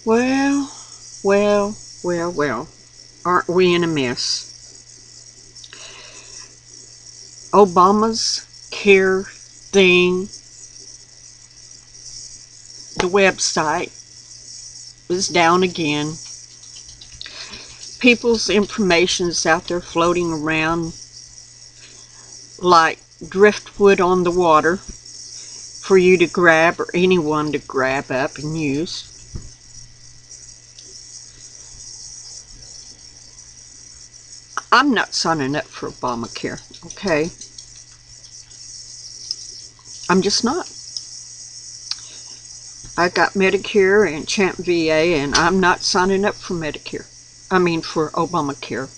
Well, well. Aren't we in a mess? Obama's care thing, the website is down again. People's information is out there floating around like driftwood on the water for you to grab or anyone to grab up and use. I'm not signing up for Obamacare, okay? I'm just not. I got Medicare and Champ VA, and I'm not signing up for Medicare. I mean, for Obamacare.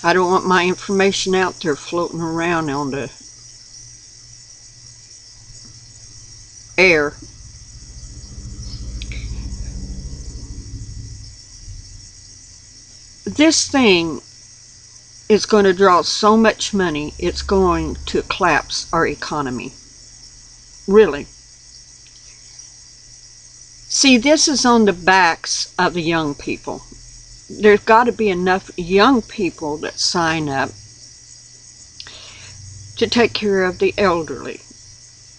I don't want my information out there floating around on the air. This thing is going to draw so much money, it's going to collapse our economy. Really. See, this is on the backs of the young people. There's got to be enough young people that sign up to take care of the elderly.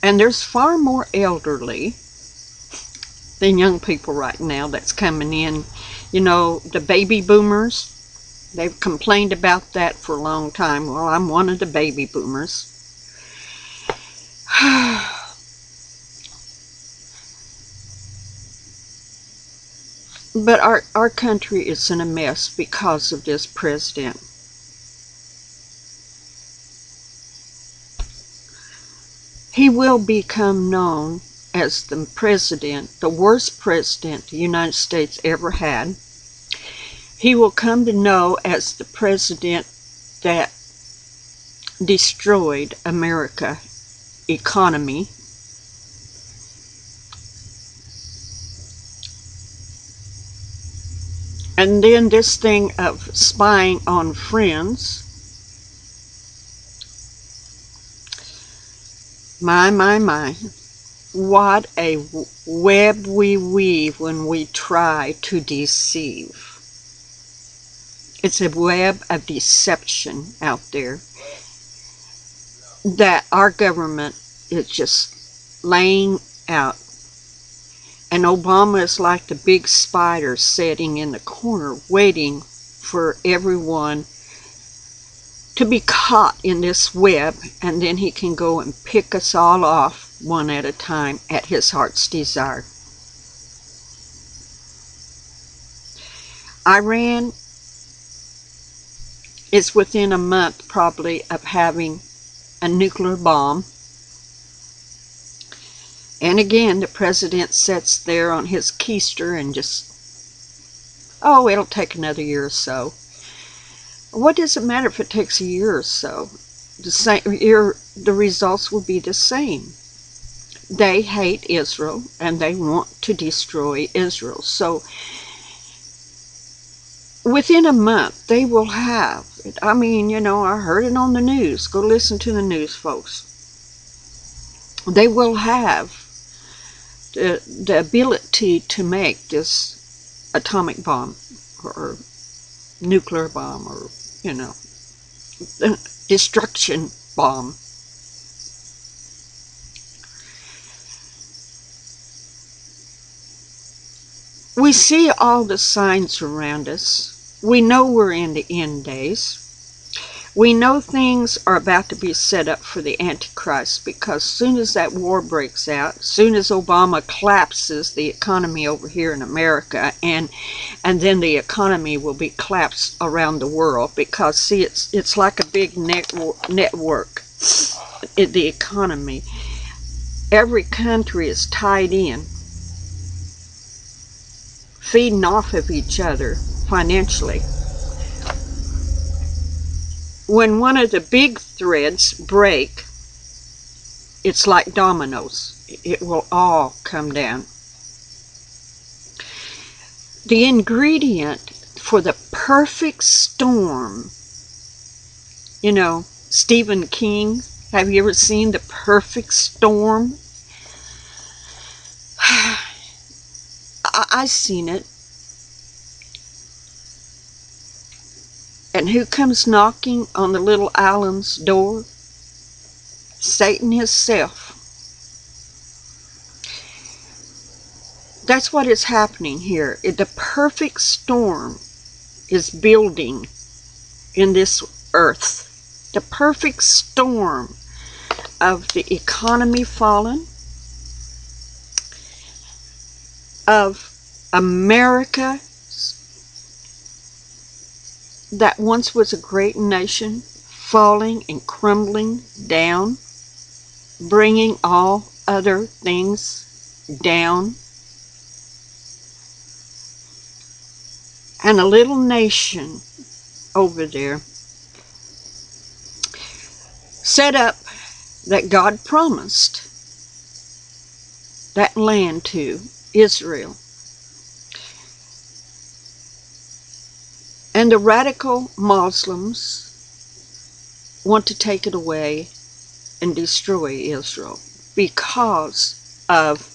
And there's far more elderly than young people right now that's coming in. You know, the baby boomers, they've complained about that for a long time. Well, I'm one of the baby boomers. But our country is in a mess because of this president. He will become known as the president, the worst president the United States ever had. He will come to know as the president that destroyed America economy. And then this thing of spying on friends. My. What a web we weave when we try to deceive. It's a web of deception out there that our government is just laying out. And Obama is like the big spider sitting in the corner waiting for everyone to be caught in this web, and then he can go and pick us all off one at a time at his heart's desire. Iran is within a month probably of having a nuclear bomb. And again, the president sits there on his keister and just, oh, it'll take another year or so. What does it matter if it takes a year or so? The results will be the same. They hate Israel and they want to destroy Israel. So within a month, they will have, I mean, you know, I heard it on the news. Go listen to the news, folks. They will have the ability to make this atomic bomb or nuclear bomb or, you know, destruction bomb. We see all the signs around us. We know we're in the end days. We know things are about to be set up for the Antichrist, because as soon as that war breaks out, as soon as Obama collapses the economy over here in America, and then the economy will be collapsed around the world, because see, it's like a big network, the economy. Every country is tied in, feeding off of each other financially. When one of the big threads break, it's like dominoes. It will all come down. The ingredient for the perfect storm, you know, Stephen King Have you ever seen the perfect storm? I seen it. And who comes knocking on the little island's door? Satan himself. That's what is happening here. The perfect storm is building in this earth. The perfect storm of the economy fallen, of America that once was a great nation falling and crumbling down, bringing all other things down. And a little nation over there set up that God promised that land to Israel. And the radical Muslims want to take it away and destroy Israel because of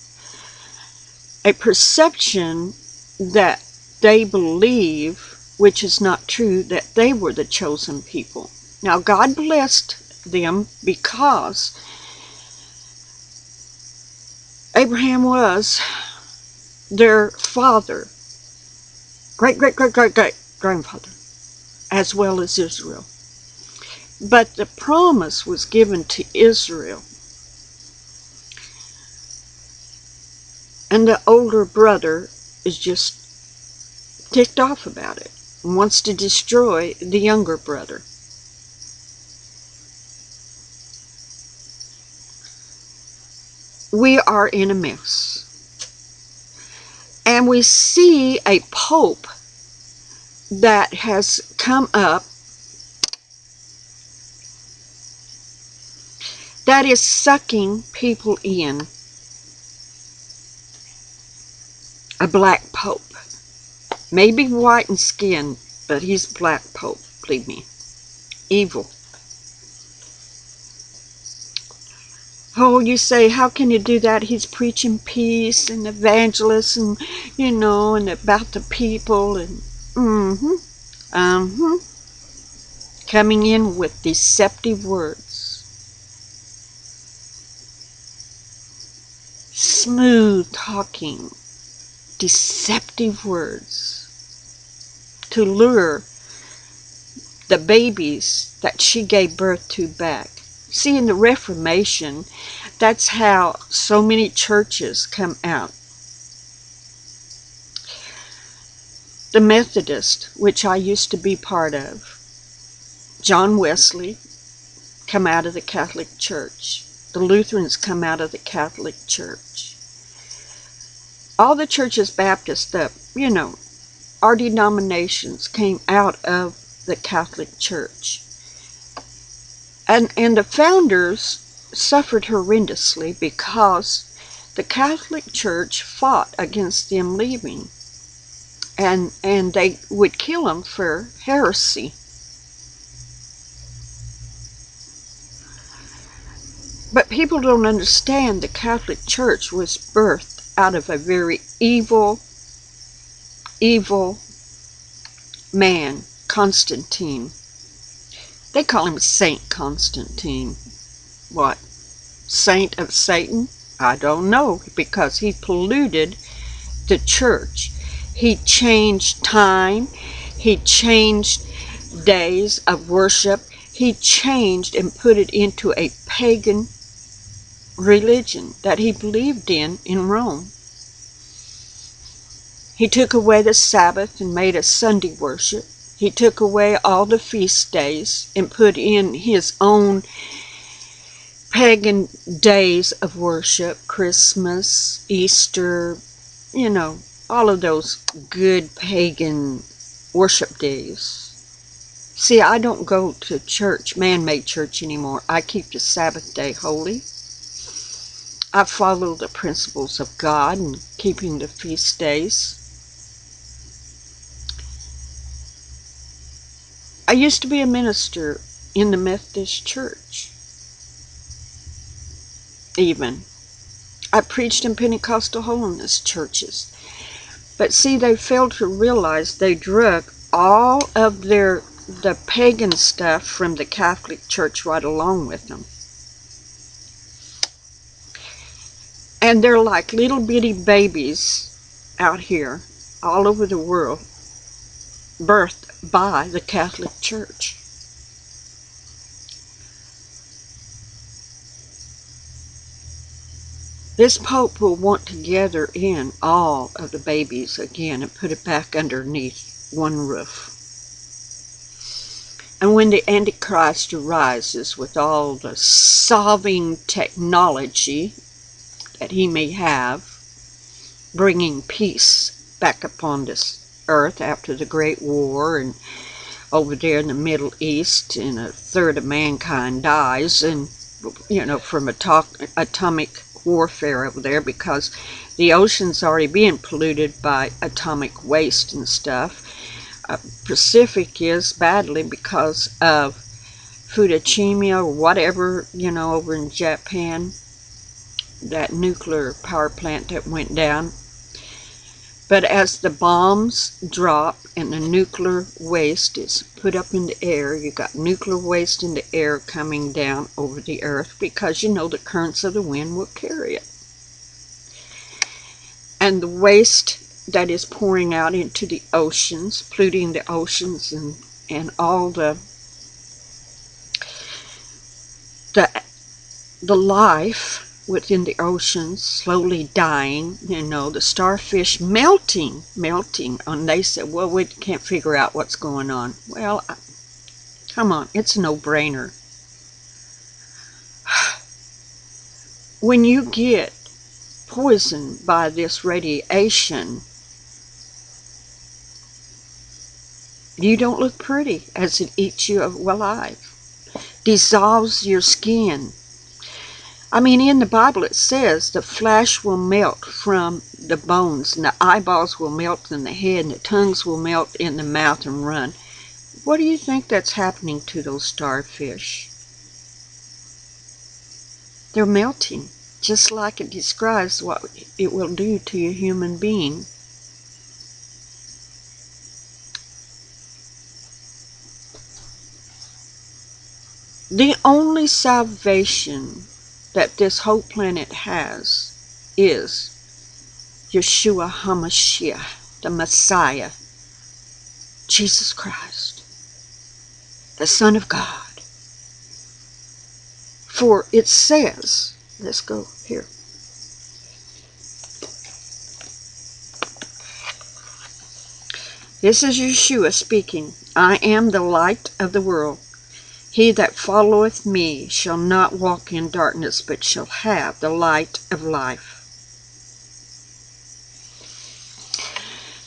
a perception that they believe, which is not true, that they were the chosen people. Now, God blessed them because Abraham was their father, great-great-great-great-great-grandfather, as well as Israel. But the promise was given to Israel. And the older brother is just ticked off about it and wants to destroy the younger brother. We are in a mess. And we see a pope that has come up that is sucking people in. A black pope. Maybe white in skin, but he's black pope, believe me. Evil. Oh, you say, how can you do that? He's preaching peace and evangelist and, and about the people and, coming in with deceptive words. Smooth talking, deceptive words to lure the babies that she gave birth to back. See, in the Reformation, that's how so many churches come out. The Methodist, which I used to be part of, John Wesley, come out of the Catholic Church. The Lutherans come out of the Catholic Church. All the churches, Baptist, our denominations came out of the Catholic Church. And the founders suffered horrendously because the Catholic Church fought against them leaving. And they would kill them for heresy. But people don't understand the Catholic Church was birthed out of a very evil man, Constantine. They call him Saint Constantine. What? Saint of Satan? I don't know, because he polluted the church. He changed time. He changed days of worship. He changed and put it into a pagan religion that he believed in Rome. He took away the Sabbath and made a Sunday worship. He took away all the feast days and put in his own pagan days of worship, Christmas, Easter, all of those good pagan worship days. See, I don't go to church, man-made church anymore. I keep the Sabbath day holy. I follow the principles of God and keeping the feast days. I used to be a minister in the Methodist Church. even. I preached in Pentecostal holiness churches. But see, they failed to realize they drug all of the pagan stuff from the Catholic Church right along with them. And they're like little bitty babies out here all over the world, birthed by the Catholic Church. This Pope will want to gather in all of the babies again and put it back underneath one roof. And when the Antichrist arises with all the solving technology that he may have, bringing peace back upon this earth after the Great War, and over there in the Middle East, and a third of mankind dies, and from atomic warfare over there, because the ocean's already being polluted by atomic waste and stuff. Pacific is badly because of Fukushima or whatever, over in Japan, that nuclear power plant that went down. But as the bombs drop and the nuclear waste is put up in the air, you got nuclear waste in the air coming down over the earth, because the currents of the wind will carry it. And the waste that is pouring out into the oceans, polluting the oceans, and all the life within the oceans slowly dying, the starfish melting, and they said, well, we can't figure out what's going on. Well, come on, it's a no-brainer. When you get poisoned by this radiation, you don't look pretty as it eats you alive, dissolves your skin. I mean, in the Bible it says the flesh will melt from the bones, and the eyeballs will melt in the head, and the tongues will melt in the mouth and run. What do you think that's happening to those starfish? They're melting, just like it describes what it will do to a human being. The only salvation that this whole planet has is Yeshua HaMashiach, the Messiah, Jesus Christ, the Son of God. For it says, let's go here. This is Yeshua speaking. I am the light of the world. He that followeth me shall not walk in darkness, but shall have the light of life.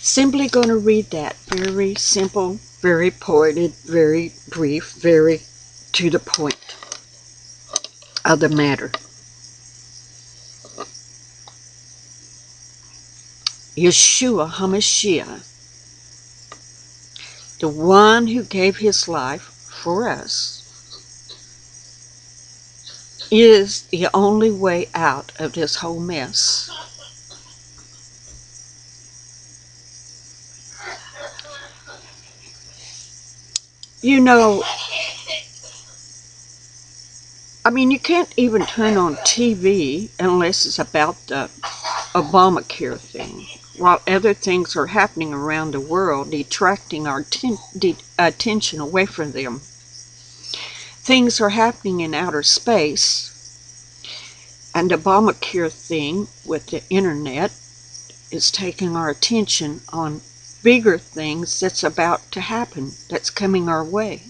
Simply going to read that. Very simple, very pointed, very brief, very to the point of the matter. Yeshua HaMashiach, the one who gave his life for us, is the only way out of this whole mess. I mean, you can't even turn on TV unless it's about the Obamacare thing, while other things are happening around the world, detracting our attention away from them. Things are happening in outer space, and the Obamacare thing with the internet is taking our attention on bigger things that's about to happen, that's coming our way.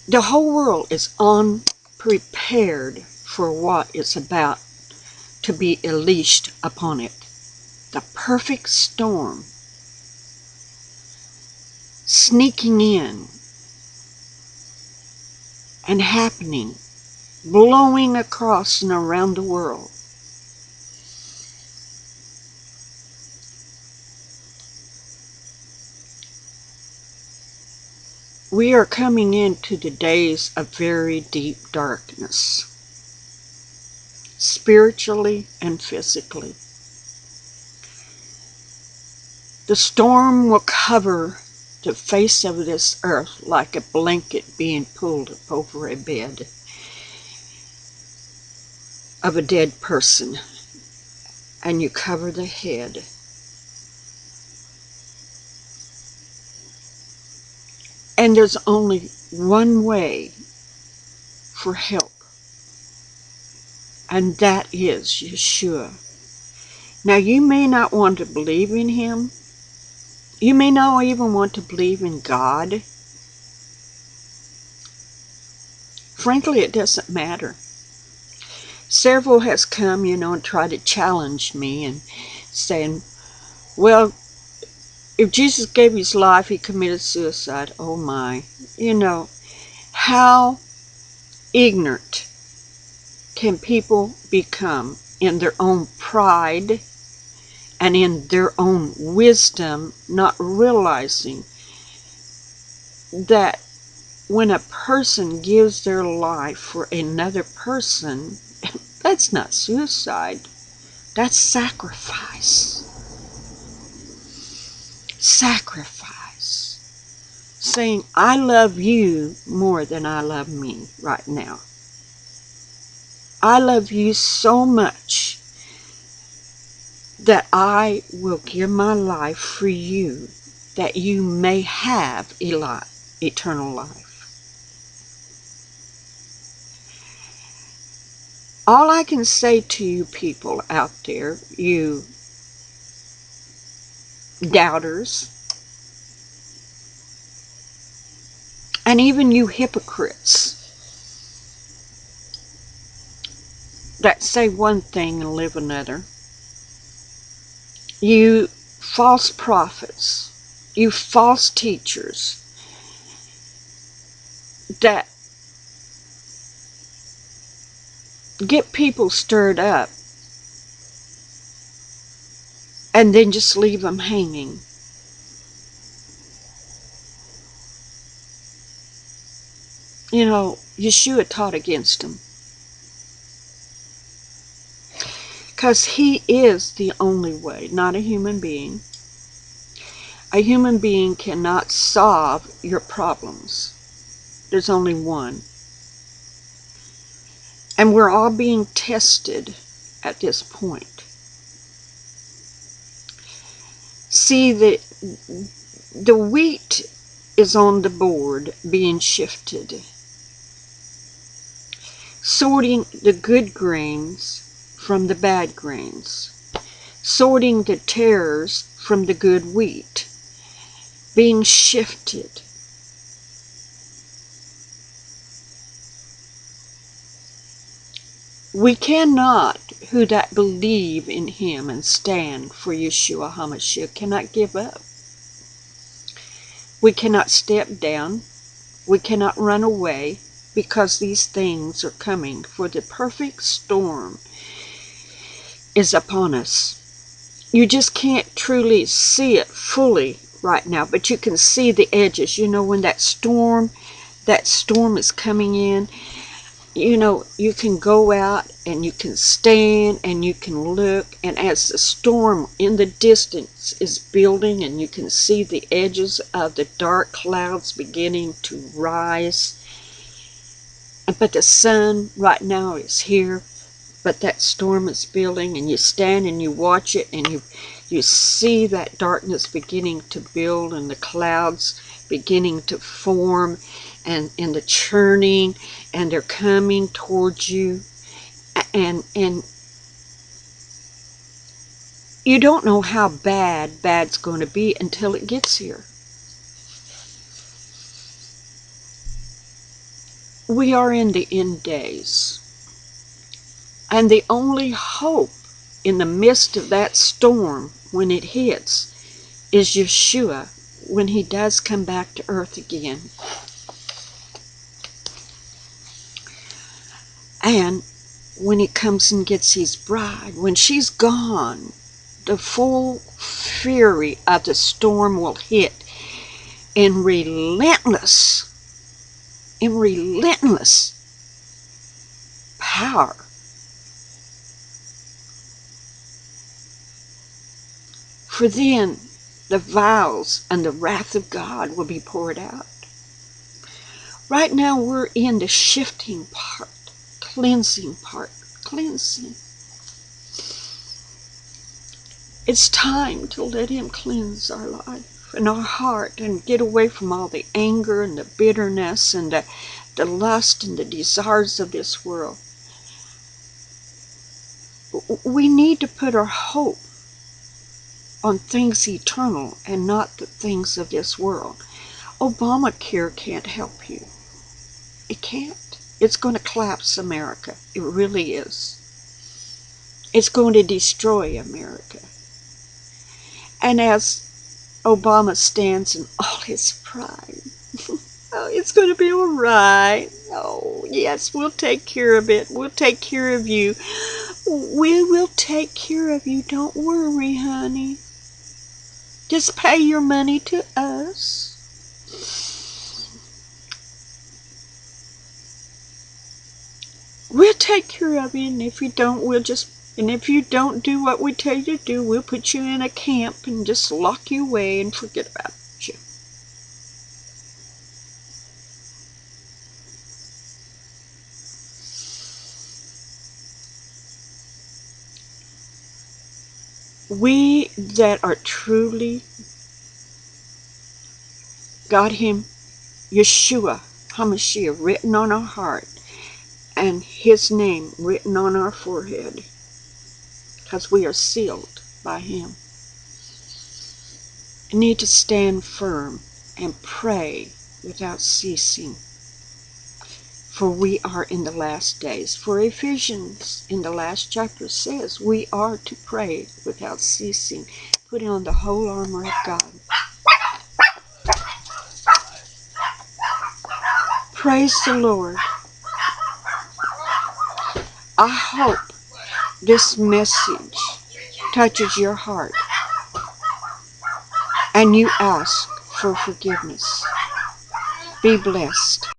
The whole world is unprepared for what is about to be unleashed upon it. The perfect storm sneaking in and happening, blowing across and around the world. We are coming into the days of very deep darkness, spiritually and physically. The storm will cover the face of this earth like a blanket being pulled up over a bed of a dead person, and you cover the head. And there's only one way for help, and that is Yeshua. Now, you may not want to believe in him. You may not even want to believe in God. Frankly, it doesn't matter. Several has come, and tried to challenge me and saying, well, if Jesus gave his life, he committed suicide. Oh my. How ignorant can people become in their own pride and in their own wisdom, not realizing that when a person gives their life for another person, that's not suicide. That's sacrifice. Sacrifice. Saying, I love you more than I love me right now. I love you so much that I will give my life for you, that you may have eternal life. All I can say to you people out there, you doubters, and even you hypocrites that say one thing and live another, you false prophets, you false teachers that get people stirred up and then just leave them hanging. Yeshua taught against them. Because he is the only way, not a human being. A human being cannot solve your problems. There's only one. And we're all being tested at this point. See, the wheat is on the board being shifted, sorting the good grains from the bad grains, sorting the tares from the good wheat, being shifted. We cannot, who that believe in him and stand for Yeshua HaMashiach, cannot give up. We cannot step down. We cannot run away, because these things are coming, for the perfect storm is upon us. You just can't truly see it fully right now, but you can see the edges. When that storm is coming in, you can go out and you can stand and you can look, and as the storm in the distance is building and you can see the edges of the dark clouds beginning to rise, but the sun right now is here, but that storm is building, and you stand and you watch it, and you see that darkness beginning to build and the clouds beginning to form and the churning, and they're coming towards you, and you don't know how bad's going to be until it gets here. We are in the end days, and the only hope in the midst of that storm, when it hits, is Yeshua, when he does come back to earth again. And when he comes and gets his bride, when she's gone, the full fury of the storm will hit, in relentless power. For then the vials and the wrath of God will be poured out. Right now we're in the shifting part, cleansing part, cleansing. It's time to let Him cleanse our life and our heart and get away from all the anger and the bitterness and the lust and the desires of this world. We need to put our hope on things eternal and not the things of this world. Obamacare can't help you. It can't. It's going to collapse America. It really is. It's going to destroy America. And as Obama stands in all his pride, oh, it's going to be all right. Oh, yes, we'll take care of it. We'll take care of you. We will take care of you. Don't worry, honey. Just pay your money to us. We'll take care of you, and if you don't, and if you don't do what we tell you to do, we'll put you in a camp and just lock you away and forget about you. We that are truly got Him, Yeshua HaMashiach, written on our heart, and His name written on our forehead, because we are sealed by Him, need to stand firm and pray without ceasing. For we are in the last days. For Ephesians in the last chapter says we are to pray without ceasing, putting on the whole armor of God. Praise the Lord. I hope this message touches your heart and you ask for forgiveness. Be blessed.